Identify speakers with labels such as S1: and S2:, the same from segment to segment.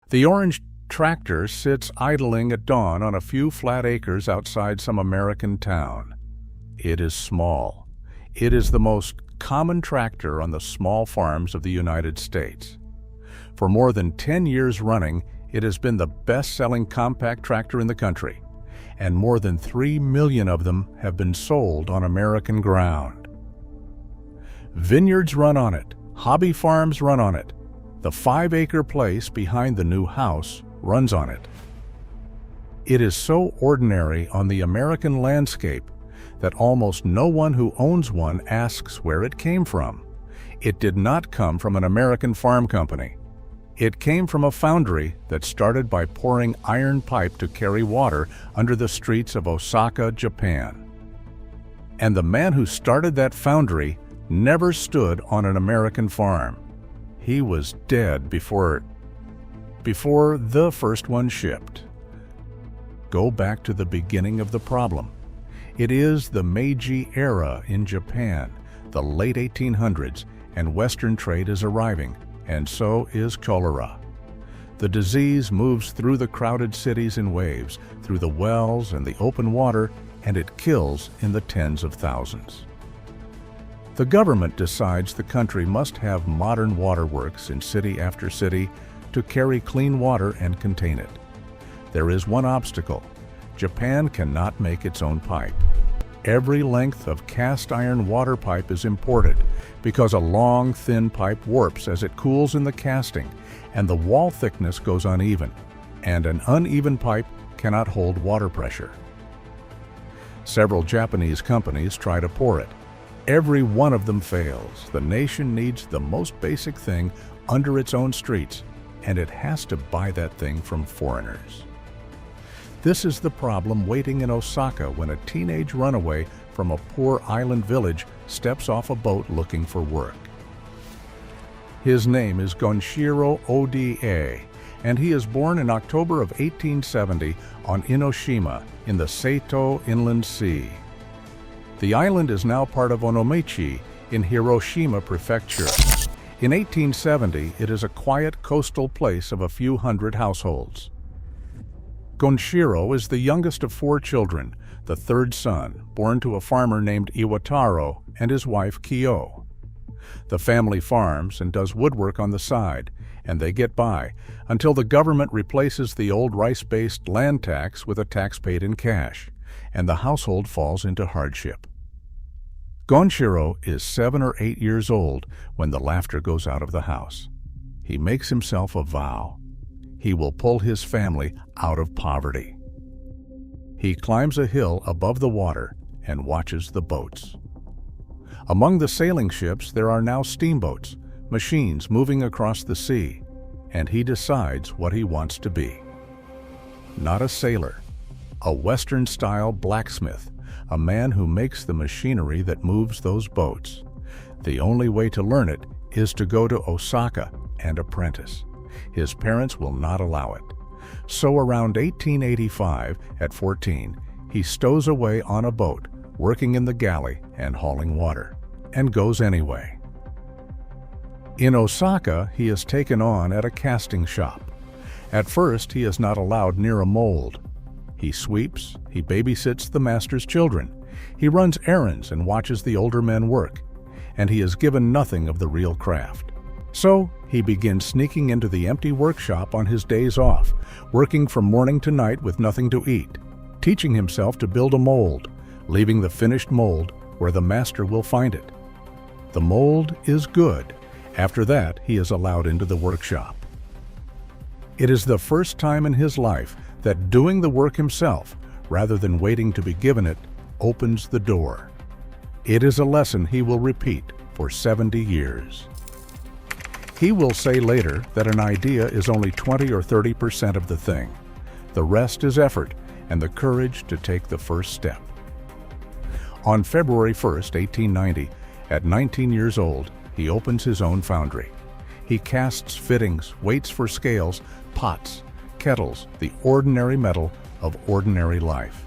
S1: The orange tractor sits idling at dawn on a few flat acres outside some American town. It is small. It is the most common tractor on the small farms of the United States. For more than 10 years running, it has been the best-selling compact tractor in the country, and more than 3 million of them have been sold on American ground. Vineyards run on it. Hobby farms run on it. The 5-acre place behind the new house runs on it. It is so ordinary on the American landscape that almost no one who owns one asks where it came from. It did not come from an American farm company. It came from a foundry that started by pouring iron pipe to carry water under the streets of Osaka, Japan. And the man who started that foundry never stood on an American farm. He was dead before the first one shipped. Go back to the beginning of the problem. It is the Meiji era in Japan, the late 1800s, and Western trade is arriving, and so is cholera. The disease moves through the crowded cities in waves, through the wells and the open water, and it kills in the tens of thousands. The government decides the country must have modern waterworks in city after city to carry clean water and contain it. There is one obstacle. Japan cannot make its own pipe. Every length of cast iron water pipe is imported because a long, thin pipe warps as it cools in the casting, and the wall thickness goes uneven, and an uneven pipe cannot hold water pressure. Several Japanese companies try to pour it. Every one of them fails. The nation needs the most basic thing under its own streets, and it has to buy that thing from foreigners. This is the problem waiting in Osaka when a teenage runaway from a poor island village steps off a boat looking for work. His name is Gonshiro Oda, and he is born in October of 1870 on Inoshima in the Seto Inland Sea. The island is now part of Onomichi in Hiroshima Prefecture. In 1870, it is a quiet coastal place of a few hundred households. Gonshiro is the youngest of 4 children, the third son, born to a farmer named Iwataro and his wife Kyo. The family farms and does woodwork on the side, and they get by until the government replaces the old rice-based land tax with a tax paid in cash, and the household falls into hardship. Gonshiro is 7 or 8 years old when the laughter goes out of the house. He makes himself a vow. He will pull his family out of poverty. He climbs a hill above the water and watches the boats. Among the sailing ships there are now steamboats, machines moving across the sea, and he decides what he wants to be. Not a sailor, a Western-style blacksmith, a man who makes the machinery that moves those boats. The only way to learn it is to go to Osaka and apprentice. His parents will not allow it. So around 1885, at 14, he stows away on a boat, working in the galley and hauling water, and goes anyway. In Osaka, he is taken on at a casting shop. At first, he is not allowed near a mold. He sweeps, he babysits the master's children, he runs errands and watches the older men work, and he is given nothing of the real craft. So he begins sneaking into the empty workshop on his days off, working from morning to night with nothing to eat, teaching himself to build a mold, leaving the finished mold where the master will find it. The mold is good. After that, he is allowed into the workshop. It is the first time in his life that doing the work himself, rather than waiting to be given it, opens the door. It is a lesson he will repeat for 70 years. He will say later that an idea is only 20 or 30% of the thing. The rest is effort and the courage to take the first step. On February 1st, 1890, at 19 years old, he opens his own foundry. He casts fittings, waits for scales, pots, kettles, the ordinary metal of ordinary life.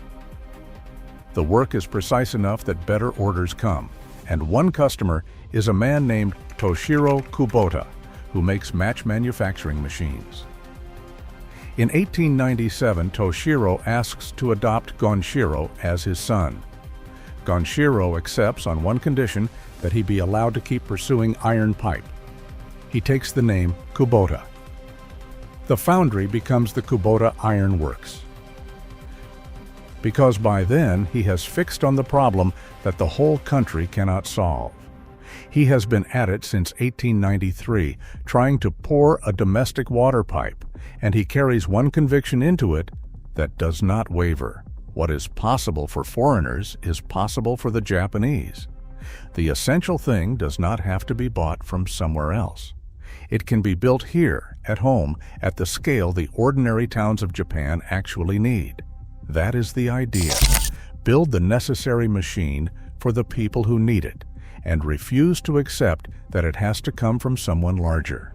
S1: The work is precise enough that better orders come, and one customer is a man named Toshiro Kubota, who makes match manufacturing machines. In 1897, Toshiro asks to adopt Gonshiro as his son. Gonshiro accepts on one condition, that he be allowed to keep pursuing iron pipe. He takes the name Kubota. The foundry becomes the Kubota Iron Works, because by then he has fixed on the problem that the whole country cannot solve. He has been at it since 1893, trying to pour a domestic water pipe, and he carries one conviction into it that does not waver. What is possible for foreigners is possible for the Japanese. The essential thing does not have to be bought from somewhere else. It can be built here, at home, at the scale the ordinary towns of Japan actually need. That is the idea. Build the necessary machine for the people who need it, and refuse to accept that it has to come from someone larger.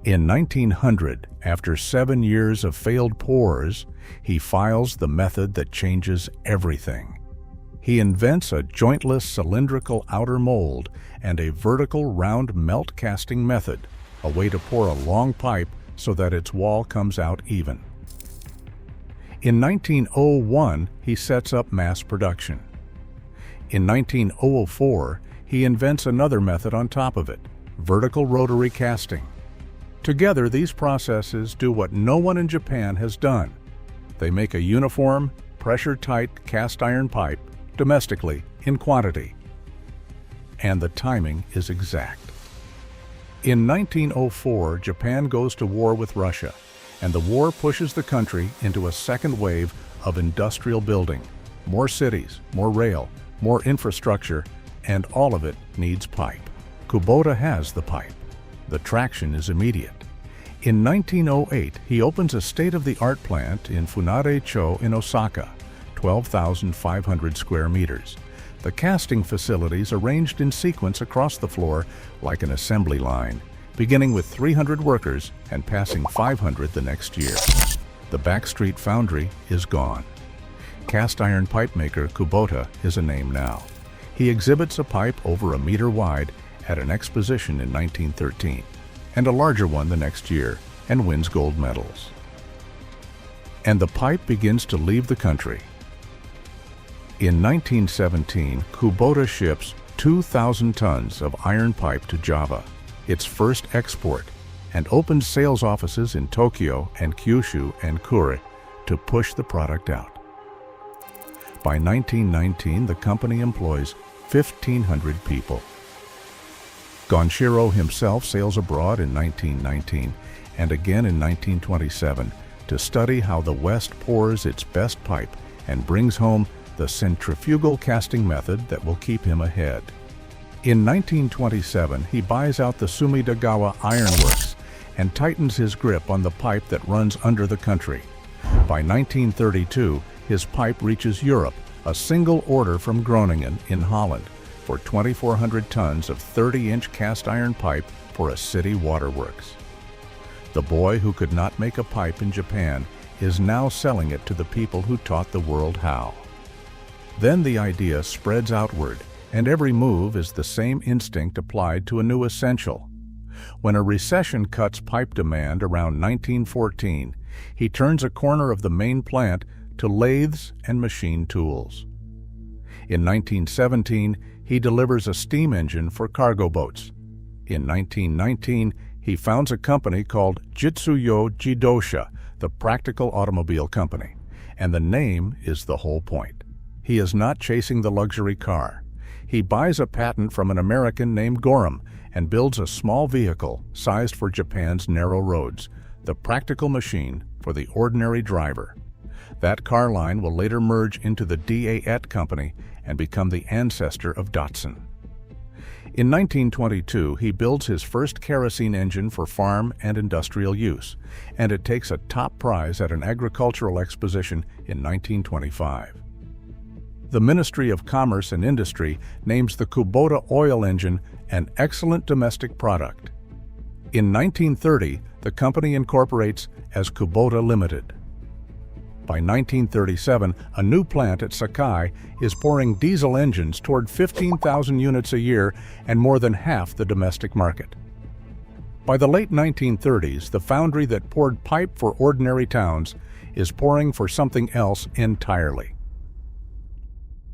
S1: In 1900, after 7 years of failed pours, he files the method that changes everything. He invents a jointless cylindrical outer mold and a vertical round melt casting method, a way to pour a long pipe so that its wall comes out even. In 1901, he sets up mass production. In 1904, he invents another method on top of it, vertical rotary casting. Together, these processes do what no one in Japan has done. They make a uniform, pressure-tight cast iron pipe domestically in quantity. And the timing is exact. In 1904, Japan goes to war with Russia, and the war pushes the country into a second wave of industrial building. More cities, more rail, more infrastructure, and all of it needs pipe. Kubota has the pipe. The traction is immediate. In 1908, he opens a state-of-the-art plant in Funare-cho in Osaka, 12,500 square meters. The casting facilities arranged in sequence across the floor like an assembly line, beginning with 300 workers and passing 500 the next year. The backstreet foundry is gone. Cast iron pipe maker Kubota is a name now. He exhibits a pipe over a meter wide at an exposition in 1913, and a larger one the next year, and wins gold medals. And the pipe begins to leave the country. In 1917, Kubota ships 2,000 tons of iron pipe to Java, its first export, and opens sales offices in Tokyo and Kyushu and Kure to push the product out. By 1919, the company employs 1,500 people. Gonshiro himself sails abroad in 1919 and again in 1927 to study how the West pours its best pipe and brings home the centrifugal casting method that will keep him ahead. In 1927, he buys out the Sumidagawa Iron Works and tightens his grip on the pipe that runs under the country. By 1932, his pipe reaches Europe, a single order from Groningen in Holland for 2,400 tons of 30-inch cast iron pipe for a city waterworks. The boy who could not make a pipe in Japan is now selling it to the people who taught the world how. Then the idea spreads outward, and every move is the same instinct applied to a new essential. When a recession cuts pipe demand around 1914, he turns a corner of the main plant to lathes and machine tools. In 1917, he delivers a steam engine for cargo boats. In 1919, he founds a company called Jitsuyo Jidosha, the practical automobile company, and the name is the whole point. He is not chasing the luxury car. He buys a patent from an American named Gorham and builds a small vehicle sized for Japan's narrow roads, the practical machine for the ordinary driver. That car line will later merge into the DAET company and become the ancestor of Datsun. In 1922, he builds his first kerosene engine for farm and industrial use, and it takes a top prize at an agricultural exposition in 1925. The Ministry of Commerce and Industry names the Kubota oil engine an excellent domestic product. In 1930, the company incorporates as Kubota Limited. By 1937, a new plant at Sakai is pouring diesel engines toward 15,000 units a year and more than half the domestic market. By the late 1930s, the foundry that poured pipe for ordinary towns is pouring for something else entirely.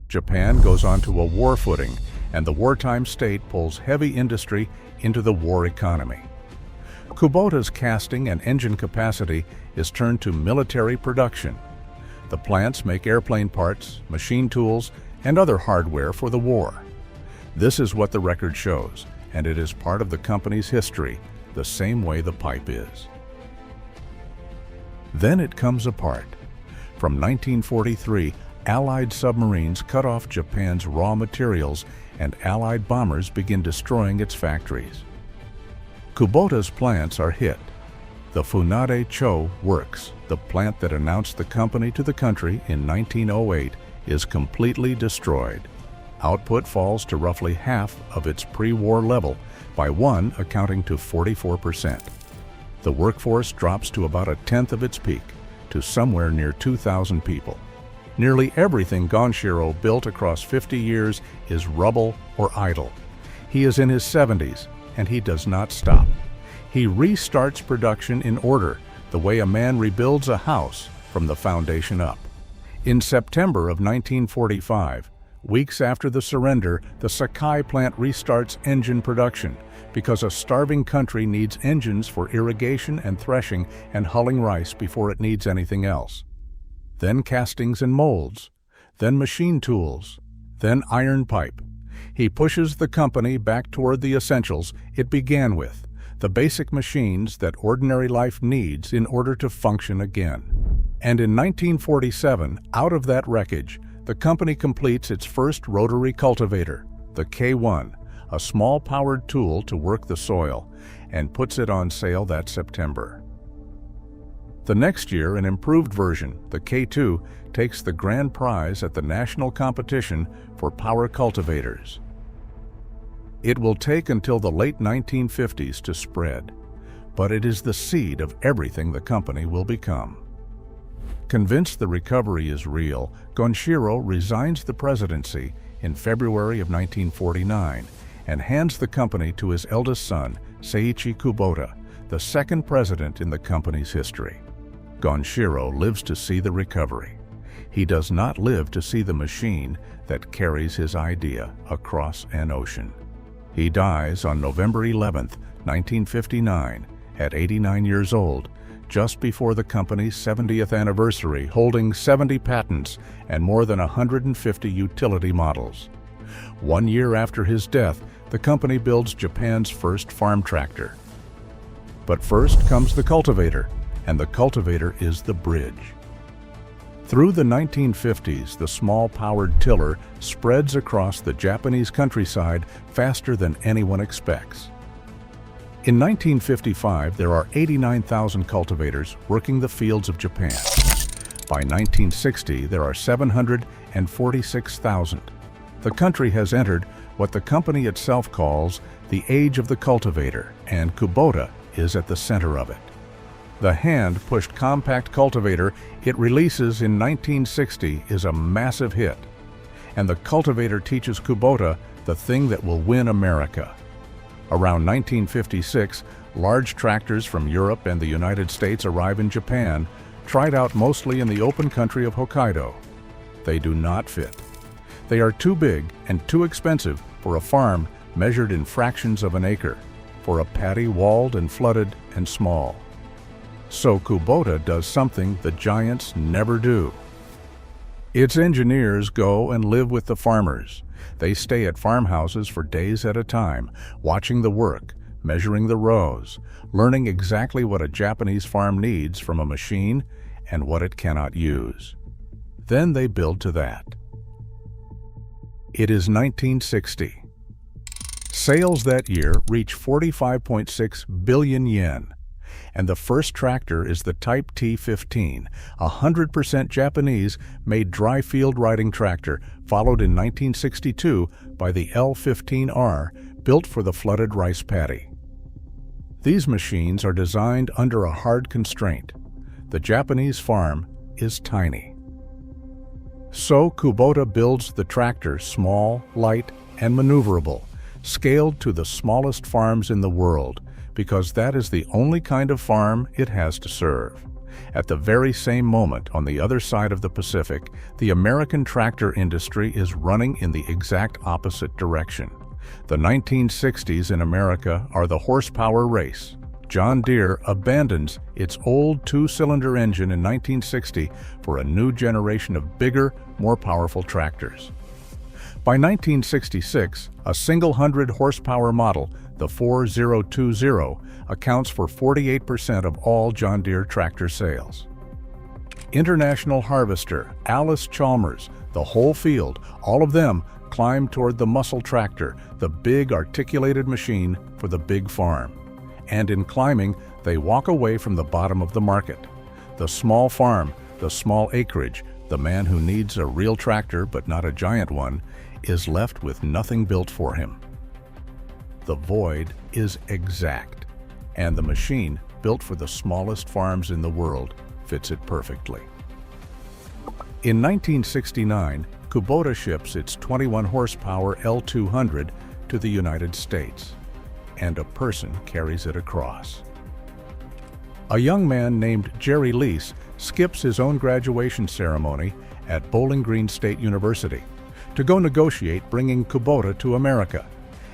S1: Japan goes onto a war footing, and the wartime state pulls heavy industry into the war economy. Kubota's casting and engine capacity is turned to military production. The plants make airplane parts, machine tools, and other hardware for the war. This is what the record shows, and it is part of the company's history, the same way the pipe is. Then it comes apart. From 1943, Allied submarines cut off Japan's raw materials, and Allied bombers begin destroying its factories. Kubota's plants are hit. The Funade Cho Works, the plant that announced the company to the country in 1908, is completely destroyed. Output falls to roughly half of its pre-war level, by one accounting to 44%. The workforce drops to about a tenth of its peak, to somewhere near 2,000 people. Nearly everything Gonshiro built across 50 years is rubble or idle. He is in his 70s, and he does not stop. He restarts production in order, the way a man rebuilds a house from the foundation up. In September of 1945, weeks after the surrender, the Sakai plant restarts engine production because a starving country needs engines for irrigation and threshing and hulling rice before it needs anything else. Then castings and molds, then machine tools, then iron pipe. He pushes the company back toward the essentials it began with, the basic machines that ordinary life needs in order to function again. And in 1947, out of that wreckage, the company completes its first rotary cultivator, the K1, a small powered tool to work the soil, and puts it on sale that September. The next year, an improved version, the K2, takes the grand prize at the national competition for power cultivators. It will take until the late 1950s to spread, but it is the seed of everything the company will become. Convinced the recovery is real, Gonshiro resigns the presidency in February of 1949 and hands the company to his eldest son, Seiichi Kubota, the second president in the company's history. Gonshiro lives to see the recovery. He does not live to see the machine that carries his idea across an ocean. He dies on November 11, 1959, at 89 years old, just before the company's 70th anniversary, holding 70 patents and more than 150 utility models. 1 year after his death, the company builds Japan's first farm tractor. But first comes the cultivator, and the cultivator is the bridge. Through the 1950s, the small powered tiller spreads across the Japanese countryside faster than anyone expects. In 1955, there are 89,000 cultivators working the fields of Japan. By 1960, there are 746,000. The country has entered what the company itself calls the age of the cultivator, and Kubota is at the center of it. The hand-pushed compact cultivator it releases in 1960 is a massive hit, and the cultivator teaches Kubota the thing that will win America. Around 1956, large tractors from Europe and the United States arrive in Japan, tried out mostly in the open country of Hokkaido. They do not fit. They are too big and too expensive for a farm measured in fractions of an acre, for a paddy walled and flooded and small. So Kubota does something the giants never do. Its engineers go and live with the farmers. They stay at farmhouses for days at a time, watching the work, measuring the rows, learning exactly what a Japanese farm needs from a machine and what it cannot use. Then they build to that. It is 1960. Sales that year reach 45.6 billion yen. And the first tractor is the Type T15, a 100% Japanese-made dry field riding tractor, followed in 1962 by the L15R, built for the flooded rice paddy. These machines are designed under a hard constraint. The Japanese farm is tiny. So Kubota builds the tractor small, light, and maneuverable, scaled to the smallest farms in the world, because that is the only kind of farm it has to serve. At the very same moment, on the other side of the Pacific, the American tractor industry is running in the exact opposite direction. The 1960s in America are the horsepower race. John Deere abandons its old two-cylinder engine in 1960 for a new generation of bigger, more powerful tractors. By 1966, a single 100-horsepower model, the 4020, accounts for 48% of all John Deere tractor sales. International Harvester, Alice Chalmers, the whole field, all of them climb toward the muscle tractor, the big articulated machine for the big farm. And in climbing, they walk away from the bottom of the market. The small farm, the small acreage, the man who needs a real tractor but not a giant one, is left with nothing built for him. The void is exact, and the machine, built for the smallest farms in the world, fits it perfectly. In 1969, Kubota ships its 21-horsepower L200 to the United States, and a person carries it across. A young man named Jerry Lease skips his own graduation ceremony at Bowling Green State University to go negotiate bringing Kubota to America,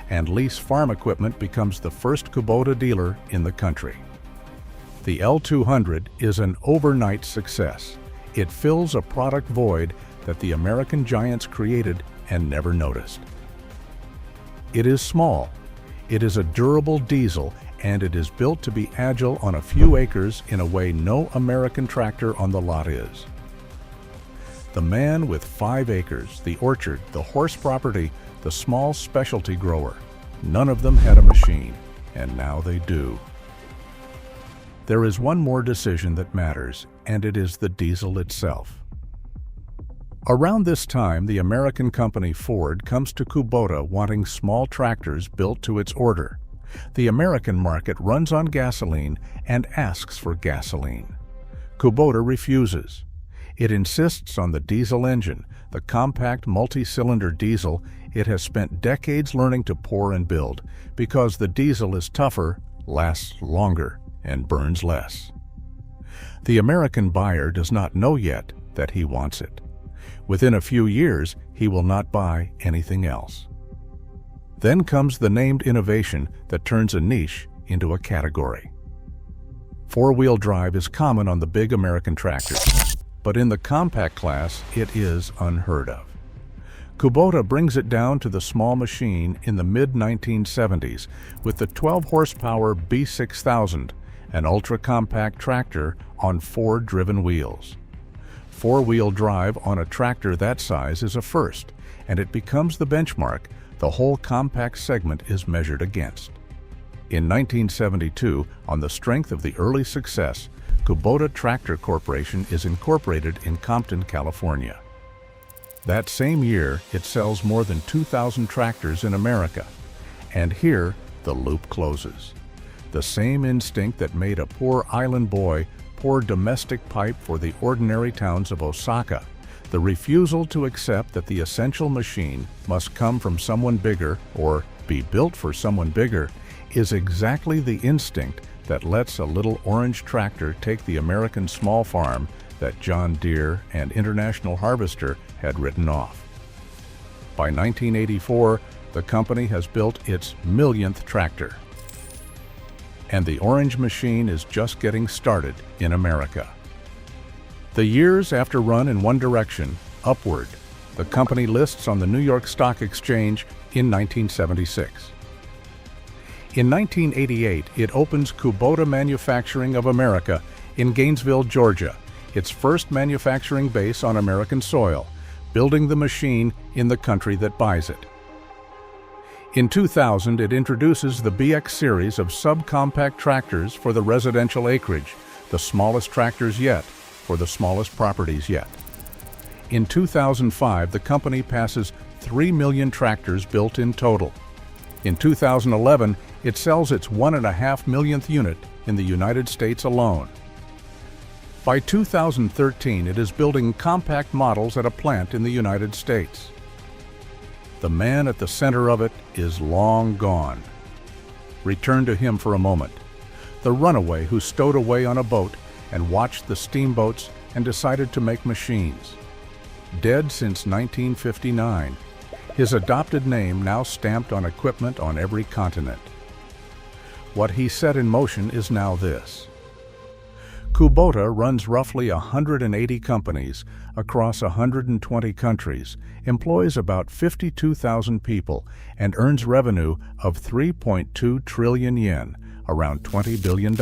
S1: and Lease Farm Equipment becomes the first Kubota dealer in the country. The L200 is an overnight success. It fills a product void that the American giants created and never noticed. It is small, it is a durable diesel, and it is built to be agile on a few acres in a way no American tractor on the lot is. The man with 5 acres, the orchard, the horse property, the small specialty grower, none of them had a machine, and now they do. There is one more decision that matters, and it is the diesel itself. Around this time, the American company Ford comes to Kubota wanting small tractors built to its order. The American market runs on gasoline and asks for gasoline. Kubota refuses. It insists on the diesel engine, the compact multi-cylinder diesel it has spent decades learning to pour and build, because the diesel is tougher, lasts longer, and burns less. The American buyer does not know yet that he wants it. Within a few years, he will not buy anything else. Then comes the named innovation that turns a niche into a category. Four-wheel drive is common on the big American tractors, but in the compact class, it is unheard of. Kubota brings it down to the small machine in the mid-1970s with the 12-horsepower B6000, an ultra-compact tractor on Ford-driven wheels. Four-wheel drive on a tractor that size is a first, and it becomes the benchmark the whole compact segment is measured against. In 1972, on the strength of the early success, Kubota Tractor Corporation is incorporated in Compton, California. That same year, it sells more than 2,000 tractors in America. And here, the loop closes. The same instinct that made a poor island boy pour domestic pipe for the ordinary towns of Osaka, the refusal to accept that the essential machine must come from someone bigger or be built for someone bigger, is exactly the instinct that lets a little orange tractor take the American small farm that John Deere and International Harvester had written off. By 1984, the company has built its millionth tractor. And the orange machine is just getting started in America. The years after run in one direction, upward. The company lists on the New York Stock Exchange in 1976. In 1988, it opens Kubota Manufacturing of America in Gainesville, Georgia, its first manufacturing base on American soil, building the machine in the country that buys it. In 2000, it introduces the BX series of subcompact tractors for the residential acreage, the smallest tractors yet, for the smallest properties yet. In 2005, the company passes 3 million tractors built in total. In 2011, it sells its 1.5 millionth unit in the United States alone. By 2013, it is building compact models at a plant in the United States. The man at the center of it is long gone. returned to him for a moment. The runaway who stowed away on a boat and watched the steamboats and decided to make machines. Dead since 1959, his adopted name now stamped on equipment on every continent. What he set in motion is now this. Kubota runs roughly 180 companies across 120 countries, employs about 52,000 people, and earns revenue of 3.2 trillion yen, around $20 billion,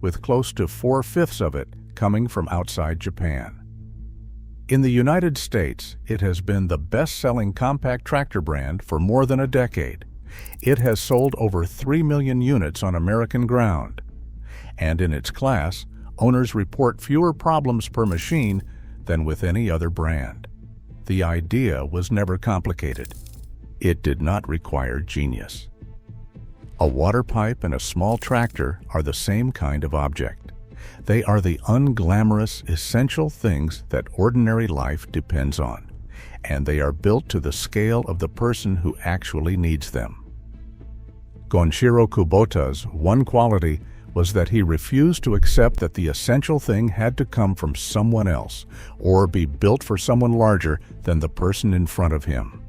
S1: with close to 4/5 of it coming from outside Japan. In the United States, it has been the best-selling compact tractor brand for more than a decade. It has sold over 3 million units on American ground. And in its class, owners report fewer problems per machine than with any other brand. The idea was never complicated. It did not require genius. A water pipe and a small tractor are the same kind of object. They are the unglamorous, essential things that ordinary life depends on, and they are built to the scale of the person who actually needs them. Gonshiro Kubota's one quality was that he refused to accept that the essential thing had to come from someone else or be built for someone larger than the person in front of him.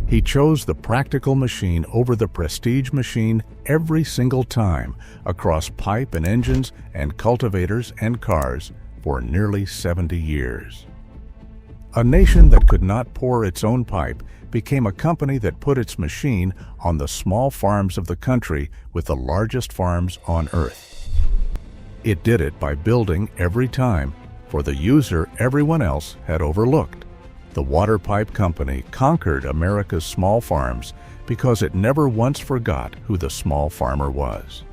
S1: He chose the practical machine over the prestige machine every single time across pipe and engines and cultivators and cars for nearly 70 years. A nation that could not pour its own pipe became a company that put its machine on the small farms of the country with the largest farms on earth. It did it by building every time for the user everyone else had overlooked. The water pipe company conquered America's small farms because it never once forgot who the small farmer was.